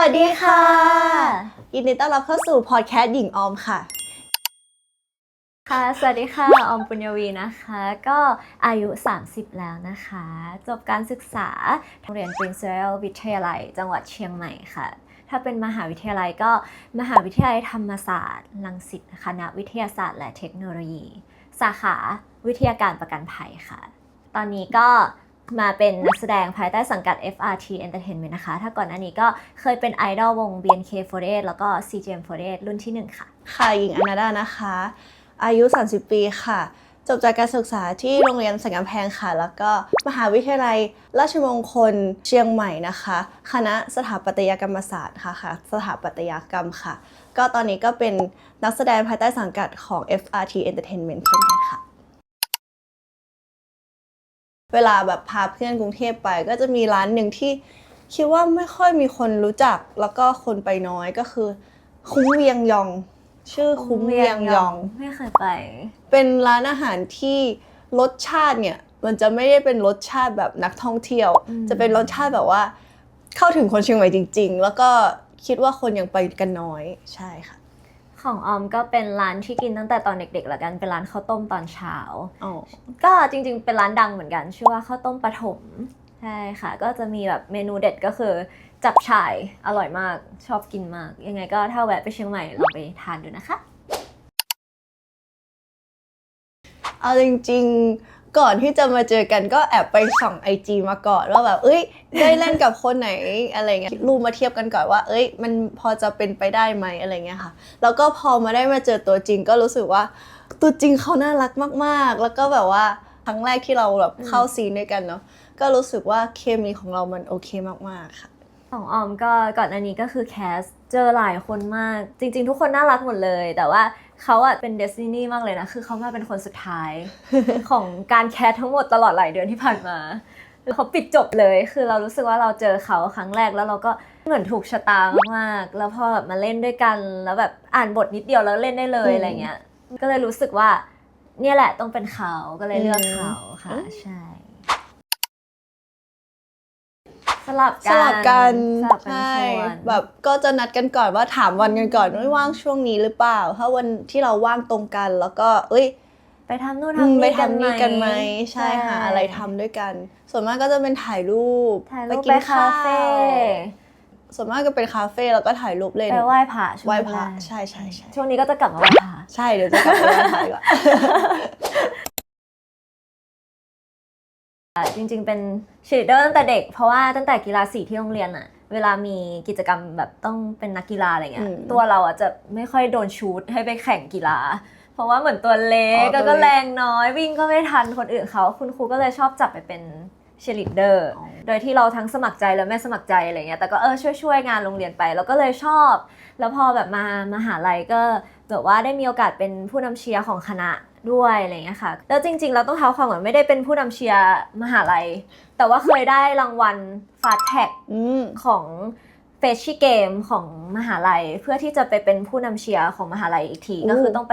วัสดีค่ะยินดีต้อนรับเข้าสู่พอดแคสต์หญิงออมค่ะค่ะสวัสดีค่ะออมปุญญวีนะคะก็อายุ30แล้วนะคะจบการศึกษาโรงเรียน Prince Royal วิทยาลัยจังหวัดเชียงใหม่ค่ะถ้าเป็นมหาวิทยาลัยก็มหาวิทยาลัยธรรมศาสตร์รังสิตคณะวิทยาศาสตร์และเทคโนโลยีสาขาวิทยาการประกันภัยค่ะตอนนี้ก็มาเป็นนักแสดงภายใต้สังกัด FRT Entertainment นะคะถ้าก่อนหน้านี้ก็เคยเป็นไอดอลวง BNK48 แล้วก็ CGM48 รุ่นที่1ค่ะค่ะหญิงอนาดานะคะอายุ30ปีค่ะจบจากการศึกษาที่โรงเรียนสังกำแพงค่ะแล้วก็มหาวิทยาลัยราชมงคลเชียงใหม่นะคะคณะสถาปัตยกรรมศาสตร์ค่ะสถาปัตยกรรมค่ะก็ตอนนี้ก็เป็นนักแสดงภายใต้สังกัดของ FRT Entertainment เช่นกันค่ะเวลาแบบพาเพื่อนกรุงเทพไปก็จะมีร้านหนึ่งที่คิดว่าไม่ค่อยมีคนรู้จักแล้วก็คนไปน้อยก็คือคุ้มเวียงยองชื่อคุ้มเวียงยองไม่เคยไปเป็นร้านอาหารที่รสชาติเนี่ยมันจะไม่ได้เป็นรสชาติแบบนักท่องเที่ยวจะเป็นรสชาติแบบว่าเข้าถึงคนเชียงใหม่จริงๆแล้วก็คิดว่าคนยังไปกันน้อยใช่ค่ะของออมก็เป็นร้านที่กินตั้งแต่ตอนเด็กๆแล้วกันเป็นร้านข้าวต้มตอนเช้าก็จริงๆเป็นร้านดังเหมือนกันชื่อว่าข้าวต้มปฐมใช่ค่ะก็จะมีแบบเมนูเด็ดก็คือจับฉ่ายอร่อยมากชอบกินมากยังไงก็ถ้าแวะไปเชียงใหม่ลองไปทานดูนะคะเอาจริงๆก่อนที่จะมาเจอกันก็แอบไปส่อง IG มาก่อนว่าแบบได้เล่นกับคนไหนอะไรเงี้ยรูปมาเทียบกันก่อนว่ามันพอจะเป็นไปได้ไหมอะไรเงี้ยค่ะแล้วก็พอมาได้มาเจอตัวจริงก็รู้สึกว่าตัวจริงเขาน่ารักมากๆแล้วก็แบบว่าครั้งแรกที่เราแบบเข้าซีนด้วยกันเนาะก็รู้สึกว่าเคมีของเรามันโอเคมากๆค่ะของออมก็ก่อนอันนี้ก็คือแคสเจอหลายคนมากจริงๆทุกคนน่ารักหมดเลยแต่ว่าเขาอะเป็นเดสตินีมากเลยนะคือเขามาเป็นคนสุดท้าย ของการแคสทั้งหมดตลอดหลายเดือนที่ผ่านมาเขาปิดจบเลยคือเรารู้สึกว่าเราเจอเขาครั้งแรกแล้วเราก็เหมือนถูกชะตามากๆแล้วพอแบบมาเล่นด้วยกันแล้วแบบอ่านบทนิดเดียวแล้วเล่นได้เลยอะไรเงี้ยก็เลยรู้สึกว่าเนี่ยแหละต้องเป็นเขาก็เลยเลือกเขาค่ะใช่สลับกันใช่แบบก็จะนัดกันก่อนว่าถามวันกันก่อนว่าว่างช่วงนี้หรือเปล่าถ้าวันที่เราว่างตรงกันแล้วก็ไปทำนู่นทำนี่กันไหมใช่หาอะไรทำด้วยกันส่วนมากก็จะเป็นถ่ายรูปไปกินคาเฟ่ส่วนมากก็เป็นคาเฟ่แล้วก็ถ่ายรูปเล่นไปไหว้พระใช่ช่วงนี้ก็จะกลับมาไหว้พระใช่เดี๋ยวจะกลับมาไหว้พระดีกว่าจริงๆเป็นเชียร์ลีดเดอร์ตั้งแต่เด็กเพราะว่าตั้งแต่กีฬาสีที่โรงเรียนอะเวลามีกิจกรรมแบบต้องเป็นนักกีฬาอะไรเงี้ยตัวเราอะจะไม่ค่อยโดนชูตให้ไปแข่งกีฬาเพราะว่าเหมือนตัวเล็กก็แรงน้อยวิ่งก็ไม่ทันคนอื่นเขาคุณครูก็เลยชอบจับไปเป็นเชียร์ลีดเดอร์โดยที่เราทั้งสมัครใจและไม่สมัครใจอะไรเงี้ยแต่ก็ช่วยงานโรงเรียนไปแล้วก็เลยชอบแล้วพอแบบมามหาลัยก็แบบว่าได้มีโอกาสเป็นผู้นำเชียร์ของคณะด้วยอะไรเงี้ยค่ะแล้วจริงๆเราต้องเท้าความเหมือนไม่ได้เป็นผู้นำเชียร์มหาลัยแต่ว่าเคยได้รางวัล Fast Tag ของเฟชชี่เกมของมหาลัยเพื่อที่จะไปเป็นผู้นำเชียร์ของมหาลัยอีกทีก็คือต้องไ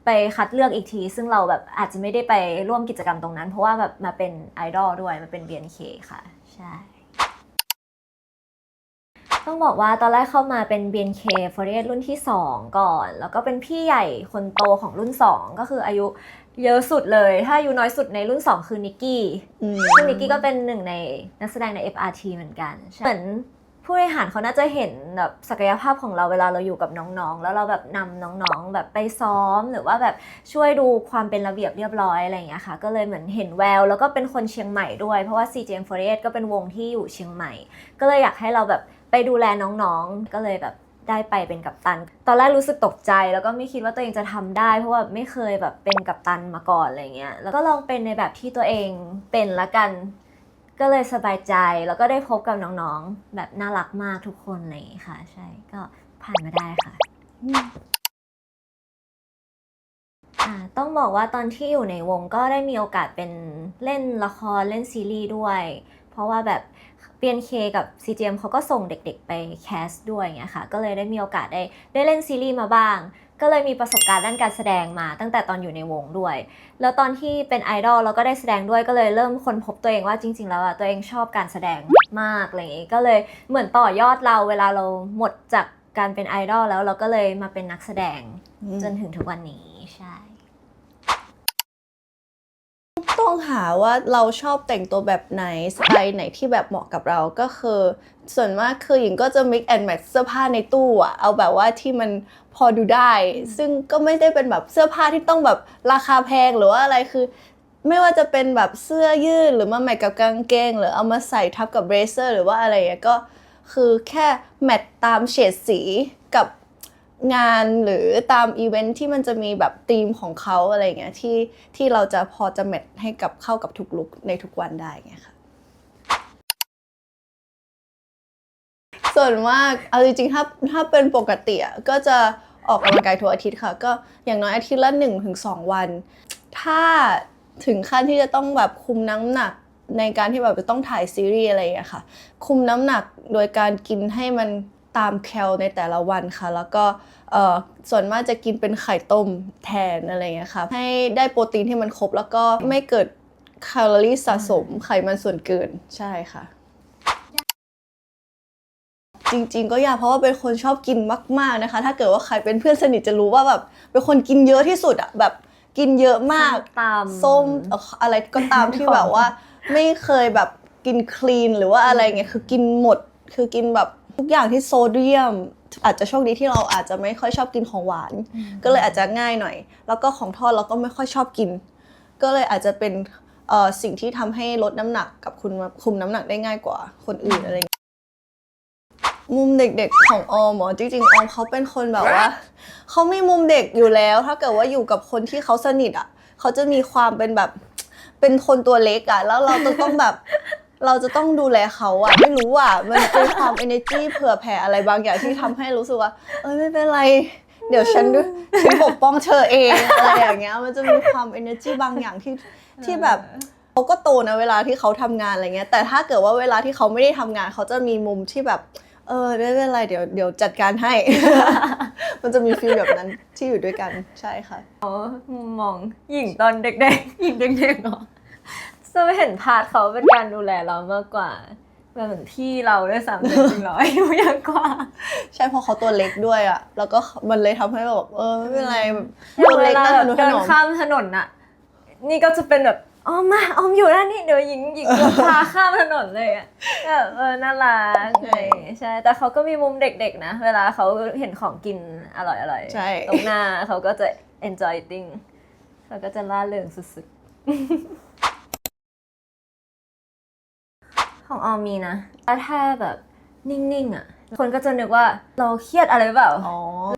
ปคัดเลือกอีกทีซึ่งเราแบบอาจจะไม่ได้ไปร่วมกิจกรรมตรงนั้นเพราะว่าแบบมาเป็นไอดอลด้วยมาเป็น BNK ค่ะใช่ต้องบอกว่าตอนแรกเข้ามาเป็น BNK48 รุ่นที่2ก่อนแล้วก็เป็นพี่ใหญ่คนโตของรุ่น2ก็คืออายุเยอะสุดเลยถ้าอายุน้อยสุดในรุ่น2คือนิกกี้ซึ่งนิกกี้ก็เป็นหนึ่งในนักแสดงใน FRT เหมือนกันเหมือนผู้บริหารเขาน่าจะเห็นแบบศักยภาพของเราเวลาเราอยู่กับน้องๆแล้วเราแบบนำน้องๆแบบไปซ้อมหรือว่าแบบช่วยดูความเป็นระเบียบเรียบร้อยอะไรอย่างเงี้ยค่ะก็เลยเหมือนเห็นแววแล้วก็เป็นคนเชียงใหม่ด้วยเพราะว่า CGM48 ก็เป็นวงที่อยู่เชียงใหม่ก็เลยอยากให้เราแบบไปดูแลน้องๆก็เลยแบบได้ไปเป็นกัปตันตอนแรกรู้สึกตกใจแล้วก็ไม่คิดว่าตัวเองจะทำได้เพราะว่าไม่เคยแบบเป็นกัปตันมาก่อนอะไรเงี้ยแล้วก็ลองเป็นในแบบที่ตัวเองเป็นละกันก็เลยสบายใจแล้วก็ได้พบกับน้องๆแบบน่ารักมากทุกคนเลยค่ะใช่ก็ผ่านมาได้ค่ะต้องบอกว่าตอนที่อยู่ในวงก็ได้มีโอกาสเป็นเล่นละครเล่นซีรีส์ด้วยเพราะว่าแบบ BNK กับ CGM เขาก็ส่งเด็กๆไปแคสด้วยเงี้ยค่ะก็เลยได้มีโอกาสได้เล่นซีรีส์มาบ้าง ก็เลยมีประสบการณ์ด้านการแสดงมาตั้งแต่ตอนอยู่ในวงด้วยแล้วตอนที่เป็นไอดอลเราก็ได้แสดงด้วยก็เลยเริ่มค้นพบตัวเองว่าจริงๆแล้วตัวเองชอบการแสดงมากอะไรอย่างงี้ก็เลยเหมือนต่อยอดเราเวลาเราหมดจากการเป็นไอดอลแล้วเราก็เลยมาเป็นนักแสดงจนถึงทุกวันนี้ใช่ต้องหาว่าเราชอบแต่งตัวแบบไหนสไตล์ไหนที่แบบเหมาะกับเราก็คือส่วนมากคือหญิงก็จะ mix and match เสื้อผ้าในตู้อะเอาแบบว่าที่มันพอดูได้ซึ่งก็ไม่ได้เป็นแบบเสื้อผ้าที่ต้องแบบราคาแพงหรือว่าอะไรคือไม่ว่าจะเป็นแบบเสื้อยืดหรือมาแมทกับกางเกงหรือเอามาใส่ทับกับเบรเซอร์หรือว่าอะไรอย่างเงี้ยก็คือแค่แมทตามเฉดสีกับงานหรือตามอีเวนท์ที่มันจะมีแบบธีมของเขาอะไรเงี้ยที่เราจะพอจะแมทให้กับเข้ากับทุกลุคในทุกวันได้ไงค่ะส่วนมากเอาจริงๆถ้าเป็นปกติก็จะออกกำลังกายทุกอาทิตย์ค่ะก็อย่างน้อยอาทิตย์ละ 1-2 วันถ้าถึงขั้นที่จะต้องแบบคุมน้ำหนักในการที่แบบจะต้องถ่ายซีรีส์อะไรอย่างเงี้ยค่ะคุมน้ำหนักโดยการกินให้มันตามแคลในแต่ละวันค่ะแล้วก็ส่วนมากจะกินเป็นไข่ต้มแทนอะไรอย่างเงี้ยค่ะให้ได้โปรตีนที่มันครบแล้วก็ไม่เกิดแคลอรี่สะสมไขมันส่วนเกินใช่ค่ะจริงๆก็อยากเพราะว่าเป็นคนชอบกินมากๆนะคะถ้าเกิดว่าใครเป็นเพื่อนสนิทจะรู้ว่าแบบเป็นคนกินเยอะที่สุดแบบกินเยอะมากส้มอะไรก็ตามที่แบบว่าไม่เคยแบบกินคลีนหรือว่าอะไรเงี้ยคือกินหมดคือกินแบบทุกอย่างที่โซเดียมอาจจะโชคดีที่เราอาจจะไม่ค่อยชอบกินของหวานก็เลยอาจจะง่ายหน่อยแล้วก็ของทอดเราก็ไม่ค่อยชอบกินก็เลยอาจจะเป็นสิ่งที่ทำให้ลดน้ำหนักกับคุณคุมน้ำหนักได้ง่ายกว่าคนอื่นอะไรมุมเด็กๆของออมจริงๆออมเขาเป็นคนแบบว่าเขามีมุมเด็กอยู่แล้วถ้าเกิดว่าอยู่กับคนที่เขาสนิทเขาจะมีความเป็นแบบเป็นคนตัวเล็กแล้วเราจะต้องแบบเราจะต้องดูแลเขาไม่รู้มันเป็นความ energy เผื่อแผ่อะไรบางอย่างที่ทำให้รู้สึกว่าไม่เป็นไรเดี๋ยวฉันปกป้องเธอเองอะไรอย่างเงี้ยมันจะมีความ energy บางอย่างที่แบบเขาก็โตนะเวลาที่เขาทำงานอะไรเงี้ยแต่ถ้าเกิดว่าเวลาที่เขาไม่ได้ทำงานเขาจะมีมุมที่แบบไม่เป็นไรเดี๋ยวจัดการให้ มันจะมีฟีลแบบนั้นที่อยู่ด้วยกันใช่ค่ะมองหญิงตอนเด็กๆหญิงเด็กๆเนาะจะไม่เห็นพาร์ทเขาเป็นการดูแลเรามากกว่าแบบเหมือนพี่เราด้วยซ้ำจริงๆเราอายุเยอะกว่าใช่เพราะเขาตัวเล็กด้วยแล้วก็มันเลยทำให้แบบไม่เป็นไรแบบตัวเล็กน่าทนุถนอมข้ามถนนนี่ก็จะเป็นแบบออมอยู่ด้านนี้เดี๋ยวหญิงพาข้ามถนนเลยแบบน่ารักใช่แต่เขาก็มีมุมเด็กๆนะเวลาเขาเห็นของกินอร่อยๆตรงหน้าเขาก็จะ enjoy eating เขาก็จะล่าเริงสุดๆของออมมีนะถ้าแบบนิ่งๆคนก็จะนึกว่าเราเครียดอะไรหรือเปล่า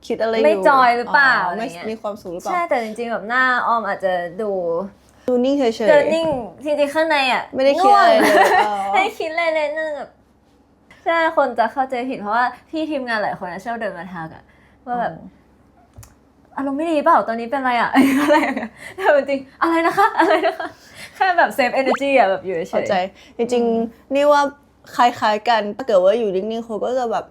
คิดอะไรอยู่ไม่จอยหรือเปล่าไม่มีความสุขหรือเปล่าใช่แต่จริงๆแบบหน้าออมอาจจะดูนิ่งเฉยๆเดินนิ่งจริงๆข้างในไม่ได้คิดอะไรเลยไม่ได้คิดอะไรเลยนั่นแบบใช่คนจะเข้าใจผิดเพราะว่าพี่ทีมงานหลายคนชอบเดินมาทักว่าแบบอารมณ์ไม่ดีเปล่าตอนนี้เป็นอะไรอะไรแต่จริงๆอะไรนะคะแค่แบบเซฟเอเนอร์จีแบบอยู่เฉยเข้าใจจริงๆนี่ว่าคล้ายๆกันถ้าเกิดว่าอยู่นิ่งๆคนก็จะแบบ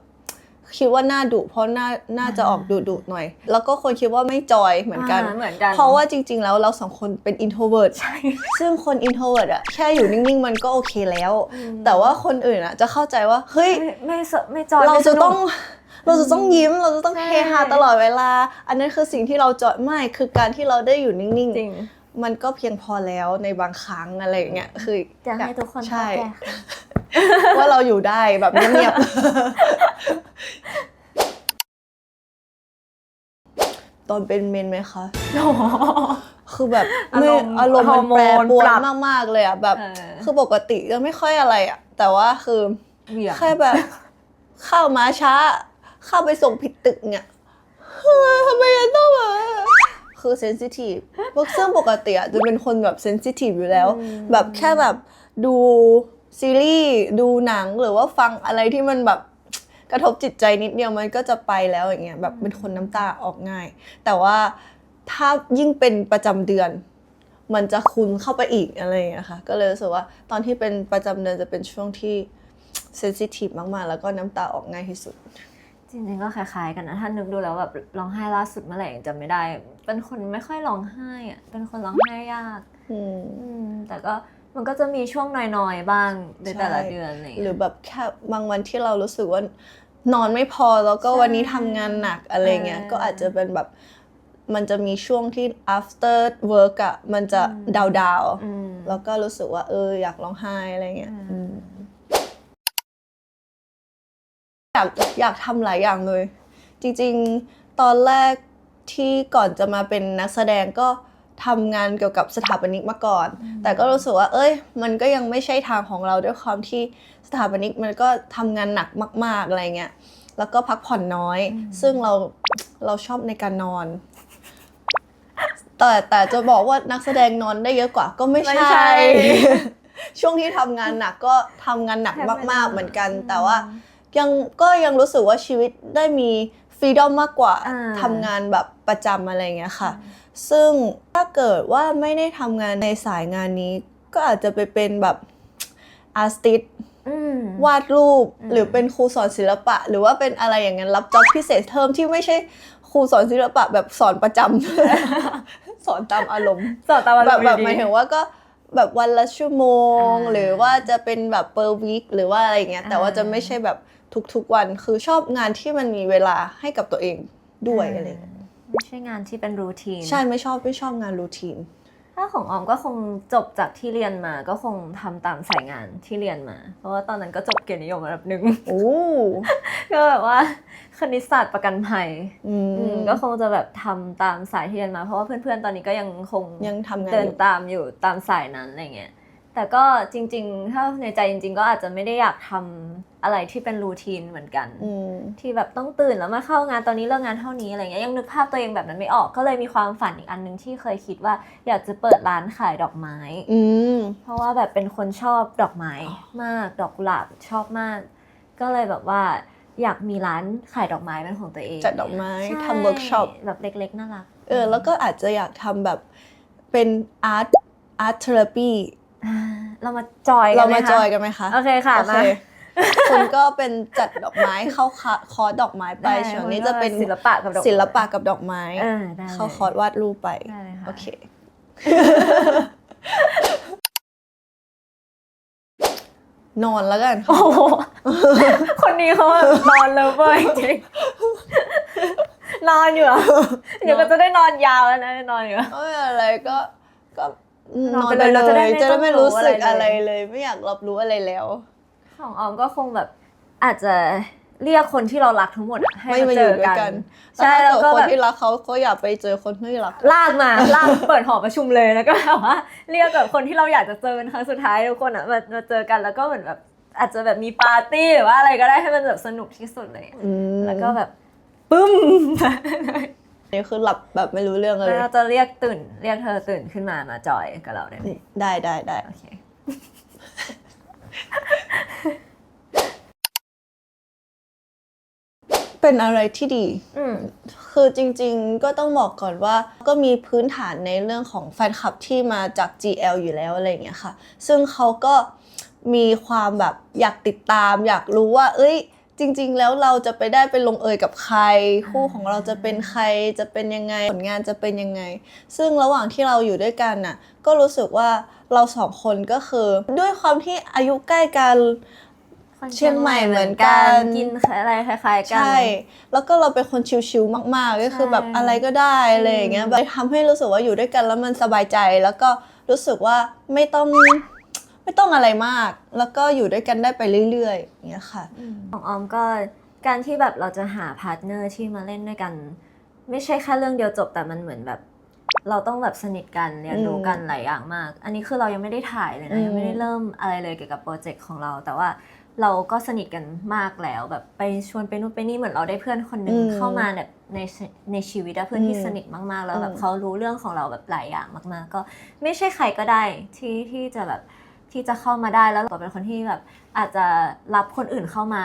คิดว่าหน้าดุเพราะหน้าจะออกดุหน่อยแล้วก็คนคิดว่าไม่จอยเหมือนกันเพราะว่าจริงๆแล้วเราสองคนเป็น introvert ซึ่งคน introvert แค่อยู่นิ่งๆมันก็โอเคแล้วแต่ว่าคนอื่นจะเข้าใจว่าเฮ้ยไม่จอยเราจะต้องยิ้มเราจะต้องเฮฮาตลอดเวลาอันนั้นคือสิ่งที่เราจอยไม่คือการที่เราได้อยู่นิ่งๆมันก็เพียงพอแล้วในบางครั้งอะไรอย่างเงี้ยคืออยากให้ทุกคนเข้าใจค่ะว่าเราอยู่ได้แบบเงียบๆตอนเป็นเมนไหมคะคือแบบอารมณ์มันแปรปรวนมากๆเลยแบบคือปกติก็ไม่ค่อยอะไรแต่ว่าคือแค่แบบเข้ามาช้าเข้าไปส่งผิดตึกเนี่ยทำไมต้องคือเซนซิทีฟซึ่งปกติจะเป็นคนแบบเซนซิทีฟอยู่แล้วแบบแค่แบบดูซีรีส์ดูหนังหรือว่าฟังอะไรที่มันแบบกระทบจิตใจนิดเดียวมันก็จะไปแล้วอย่างเงี้ยแบบเป็นคนน้ำตาออกง่ายแต่ว่าถ้ายิ่งเป็นประจำเดือนมันจะคูณเข้าไปอีกอะไรอย่างเงี้ยค่ะก็เลยรู้สึกว่าตอนที่เป็นประจำเดือนจะเป็นช่วงที่เซนซิทีฟมากๆแล้วก็น้ำตาออกง่ายที่สุด จริงๆก็คล้ายๆกันนะถ้านึกดูแล้วแบบร้องไห้ล่าสุดเมื่อไหร่ยังจำไม่ได้เป็นคนไม่ค่อยร้องไห้อะเป็นคนร้องไห้ยากแต่ก็มันก็จะมีช่วงน้อยๆบ้างในแต่ละเดือนอะไรอย่าง หรื เงี้ อย แบบแค่บางวันที่เรารู้สึกว่านอนไม่พอแล้วก็วันนี้ทำงานหนักอะไรเงี้ยก็อาจจะเป็นแบบมันจะมีช่วงที่ after work อะมันจะดาวๆแล้วก็รู้สึกว่าอยากร้องไห้อะไรเงี้ยอยากทำหลายอย่างเลยจริงๆตอนแรกที่ก่อนจะมาเป็นนักแสดงก็ทำงานเกี่ยวกับสถาปนิกมาก่อนแต่ก็รู้สึกว่ามันก็ยังไม่ใช่ทางของเราด้วยความที่สถาปนิกมันก็ทำงานหนักมากๆอะไรเงี้ยแล้วก็พักผ่อนน้อยซึ่งเราชอบในการนอนแต่จะบอกว่านักแสดงนอนได้เยอะกว่าก็ไม่ใช่ ช่วงที่ทำงานหนักก็ทำงานหนักมากๆเหมือนกันแต่ว่ายังรู้สึกว่าชีวิตได้มีฟรีดอมมากกว่าทำงานแบบประจำอะไรเงี้ยค่ะซึ่งถ้าเกิดว่าไม่ได้ทำงานในสายงานนี้ก็อาจจะไปเป็นแบบอาร์ติสต์วาดรูปหรือเป็นครูสอนศิลปะหรือว่าเป็นอะไรอย่างนั้นรับจ็อบพิเศษเทอมที่ไม่ใช่ครูสอนศิลปะแบบสอนประจำ สอนตามอารมณ์แบบหมายถึงว่าก็แบบวันละชั่วโมงหรือว่าจะเป็นแบบper weekหรือว่าอะไรอย่างเงี้ยแต่ว่าจะไม่ใช่แบบทุกๆวันคือชอบงานที่มันมีเวลาให้กับตัวเองด้วยอะไรอย่างเงี้ยไม่ใช่งานที่เป็นรูทีนใช่ไม่ชอบงานรูทีนถ้าของออมก็คงจบจากที่เรียนมาก็คงทำตามสายงานที่เรียนมาเพราะว่าตอนนั้นก็จบเกียรตินิยมระดับหนึ่งก็แบบว่าคณิตศาสตร์ประกันภัยก็คงจะแบบทำตามสายที่เรียนมาเพราะว่าเพื่อนๆตอนนี้ก็ยังคงทำงานเดินตามอยู่ตามสายนั้นอะไรเงี้ยแต่ก็จริงๆถ้าในใจจริงๆก็อาจจะไม่ได้อยากทำอะไรที่เป็นรูทีนเหมือนกันที่แบบต้องตื่นแล้วมาเข้างานตอนนี้เลิกงานเท่านี้อะไรเงี้ยยังนึกภาพตัวเองแบบนั้นไม่ออกก็เลยมีความฝันอีกอันนึงที่เคยคิดว่าอยากจะเปิดร้านขายดอกไม้เพราะว่าแบบเป็นคนชอบดอกไม้มากดอกกุหลาบชอบมากก็เลยแบบว่าอยากมีร้านขายดอกไม้เป็นของตัวเองจัดดอกไม้ทำเวิร์กช็อปแบบเล็กๆน่ารักแล้วก็อาจจะอยากทำแบบเป็นอาร์ตเทอราปีเรามาจอยกันไหมคะโอเคค่ะมาคุณก็เป็นจัดดอกไม้เข้าคอร์สดอกไม้ไปส่วนนี้จะเป็นศิลปะกับดอกไม้เข้าคอร์สวาดรูปไปโอเคนอนแล้วกันคนนี้เขานอนเลยเว้ยจริงนอนอยู่อ่ะเดี๋ยวก็จะได้นอนยาวแล้วนะนอนอยู่อะไรก็นอนไปเลยจะได้ไม่รู้สึกอะไรเลยไม่อยากรับรู้อะไรแล้วของออมก็คงแบบอาจจะเรียกคนที่เรารักทั้งหมดให้มาเจอกันใช่แล้วก็คนที่รักเขาอยากไปเจอคนที่รักลากเปิดหอประชุมเลยแล้วก็แบบว่าเรียกแบบคนที่เราอยากจะเจอเป็นครั้งสุดท้ายทุกคนอ่ะมาเจอกันแล้วก็เหมือนแบบอาจจะแบบมีปาร์ตี้หรือว่าอะไรก็ได้ให้มันแบบสนุกที่สุดเลยแล้วก็แบบปึ้มนี่คือหลับแบบไม่รู้เรื่องเลยเราจะเรียกเธอตื่นขึ้นมาจอยกับเราได้ไหมได้โอเคเป็นอะไรที่ดีคือจริงๆก็ต้องบอกก่อนว่าก็มีพื้นฐานในเรื่องของแฟนคลับที่มาจาก GL อยู่แล้วอะไรอย่างเงี้ยค่ะซึ่งเขาก็มีความแบบอยากติดตามอยากรู้ว่าจริงๆแล้วเราจะไปลงเอยกับใครคู่ของเราจะเป็นใครจะเป็นยังไงผลงานจะเป็นยังไงซึ่งระหว่างที่เราอยู่ด้วยกันน่ะก็รู้สึกว่าเราสองคนก็คือด้วยความที่อายุใกล้กันเชียงใหม่เหมือนกันกินอะไรคล้ายๆกันใช่แล้วก็เราเป็นคนชิลๆมากๆก็คือแบบอะไรก็ได้อะไรอย่างเงี้ยแบบทำให้รู้สึกว่าอยู่ด้วยกันแล้วมันสบายใจแล้วก็รู้สึกว่าไม่ต้องอะไรมากแล้วก็อยู่ด้วยกันได้ไปเรื่อยๆอย่างเงี้ยค่ะของออมก็การที่แบบเราจะหาพาร์ทเนอร์ที่มาเล่นด้วยกันไม่ใช่แค่เรื่องเดียวจบแต่มันเหมือนแบบเราต้องแบบสนิทกันเรียนรู้กันหลายอย่างมากอันนี้คือเรายังไม่ได้ถ่ายเลยนะยังไม่ได้เริ่มอะไรเลยเกี่ยวกับโปรเจกต์ของเราแต่ว่าเราก็สนิทกันมากแล้วแบบไปชวนไปนู่นไปนี่เหมือนเราได้เพื่อนคนนึงเข้ามาแบบในชีวิตเพื่อนที่สนิทมากๆแล้วแบบเขารู้เรื่องของเราแบบหลายอย่างมากๆก็ไม่ใช่ใครก็ได้ที่จะแบบที่จะเข้ามาได้แล้วเราเป็นคนที่แบบอาจจะรับคนอื่นเข้ามา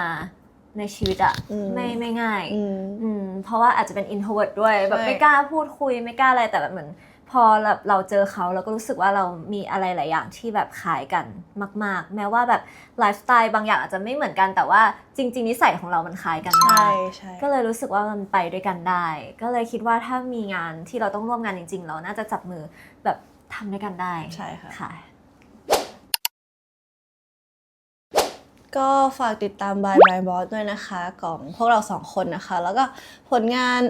ในชีวิตอะไม่ง่ายเพราะว่าอาจจะเป็น introvert ด้วยแบบไม่กล้าพูดคุยไม่กล้าอะไรแต่แบบเหมือน พอเราเจอเขาเราก็รู้สึกว่าเรามีอะไรหลายอย่างที่แบบคล้ายกันมากๆแม้ว่าแบบไลฟ์สไตล์บางอย่างอาจจะไม่เหมือนกันแต่ว่าจริงๆนิสัยของเรามันคล้ายกันมากก็เลยรู้สึกว่ามันไปด้วยกันได้ก็เลยคิดว่าถ้ามีงานที่เราต้องร่วมงานจริงๆเราน่าจะจับมือแบบทำด้วยกันได้ใช่ค่ะ ค่ะก็ฝากติดตาม By My Boss ด้วยนะคะของพวกเรา2คนนะคะแล้วก็ผลงาน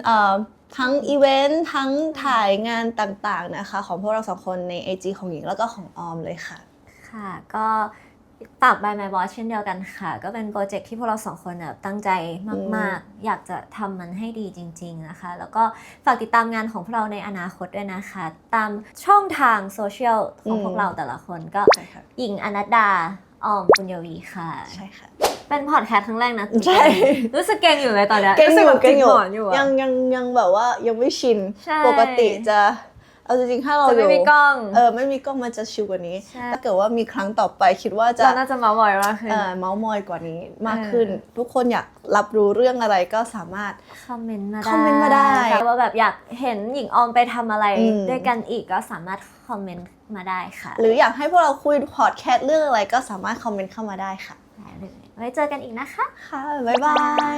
ทั้งอีเวนต์ทั้งถ่ายงานต่างๆนะคะของพวกเรา2คนใน IG ของหญิงแล้วก็ของออมเลยค่ะค่ะก็ฝาก By My Boss เช่นเดียวกันค่ะก็เป็นโปรเจกต์ที่พวกเรา2คนตั้งใจมากๆอยากจะทำมันให้ดีจริงๆนะคะแล้วก็ฝากติดตามงานของพวกเราในอนาคตด้วยนะคะตามช่องทางโซเชียลของพวกเราแต่ละคนก็หญิงอนัดดาออมปุญญวีค่ะใช่ค่ะเป็นพอดแคสต์ครั้งแรกนะใช่รู้สึกเก่งอยู่เลยตอนนี้เก่งอยู่ยังแบบว่ายังไม่ชินปกติจะเอาจริงๆถ้าเราไม่มีกล้องไม่มีกล้องมันจะชิลกว่านี้ถ้าเกิดว่ามีครั้งต่อไปคิดว่าจะน่าจะเมาส์มอยมากขึ้นเมาส์มอยกว่านี้มากขึ้นทุกคนอยากรับรู้เรื่องอะไรก็สามารถคอมเมนต์มาได้ว่าแบบอยากเห็นหญิงออมไปทำอะไรด้วยกันอีกก็สามารถคอมเมนต์มาได้ค่ะหรืออยากให้พวกเราคุยพอดแคสต์เรื่องอะไรก็สามารถคอมเมนต์เข้ามาได้ค่ะได้เลยไว้เจอกันอีกนะคะค่ะบ๊ายบาย